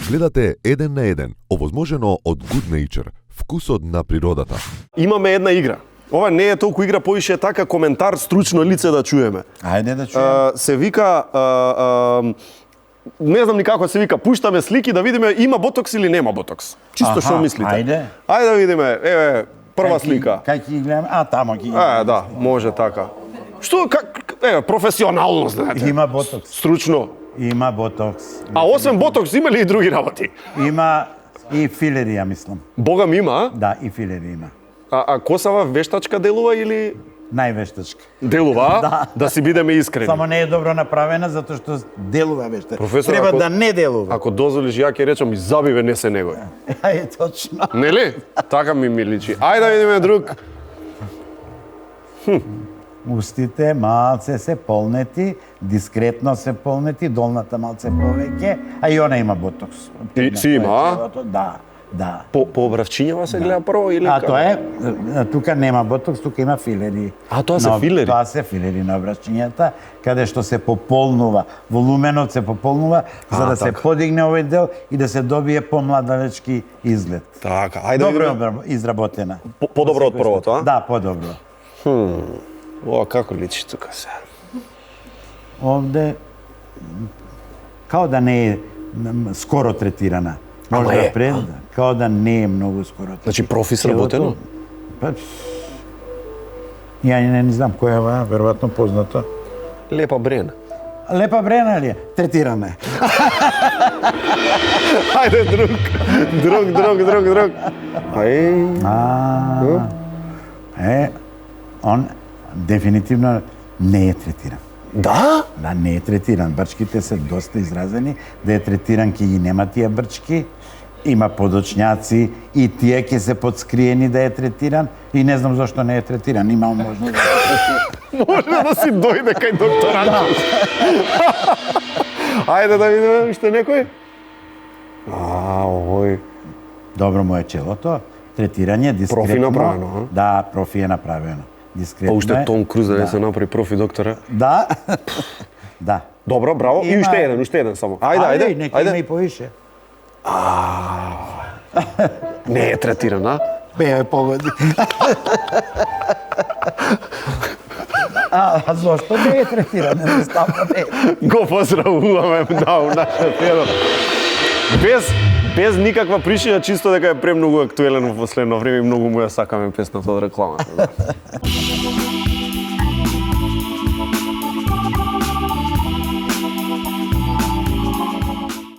Гледате Еден на еден, овозможено од Good Nature, вкусот на природата. Имаме една игра. Ова не е толку игра, поише е така коментар стручно лице да чуеме. Ајде да чуеме. Се вика не знам никако се вика, пуштаме слики да видиме има ботокс или нема ботокс. Чисто што мислите? Ајде. Ајде да видиме. Еве, прва слика. Кај ќе ги гледаме? Тамо ќе ги гледаме. Да, може така. Што еве, професионално знаете. Има ботокс. Стручно. Има ботокс. А освен ботокс има ли и други работи? Има и филери, ја мислам. Бога ми има, Да, и филери има. а косава вештачка делува или Највештачка. делува? Да си бидеме искрени. Само не е добро направена затоа што делува вештачка. Професор, Треба ако- да не делува. Ако дозволиш, ја ќе речам и забиве не се негој. Точно. Нели? Така ми личи. Ајде да видиме друг. Устите малце се полнети, дискретно се полнети, долната малце повеќе, а и она има ботокс. Си има, а? Да. По обравчињава се гледа прво или А како? тоа е, тука нема ботокс, тука има филери. А, тоа се филери? Тоа се филери на обрачињата, каде што се пополнува, волуменот се пополнува, за да се така. подигне овој дел и да се добие помладалечки изглед. Така, ајде да Добро видиме. изработена. Подобро од првото, а? Да, подобро. Ова како личи тука се? Овде као да не е скоро третирана. Ама Може е. да пред, као да не е многу скоро третирана. Значи профи сработено? Па, ја не знам која е ова, веројатно познато. Лепа брена. Лепа брена ли е? Третирана е. Ајде друг. Он дефинитивно не е третиран. Да? Да, не е третиран. Брчките се доста изразени. Да е третиран ќе ги нема тие брчки. Има подочњаци и тие ќе се подскриени да е третиран и не знам зашто не е третиран. Има можност да Може да си дојде кај докторат. Ајде да видиме уште некој. Овој. Добро му е челото. Третирање дискретно. Профи направено, а? Да, профи е направено. Дискретно. Па уште е. Том Круз да не Да. се направи профи доктора. Да. Да. Добро, браво. И Има- уште еден само. Ајде. Нека има и повише. Не е третиран, а? Бе, погоди. Зошто не е третиран? Едноставно не е. Го поздравуваме на нашата без никаква причина, чисто дека е премногу актуелен во последно време и многу му ја сакаме песната од рекламата.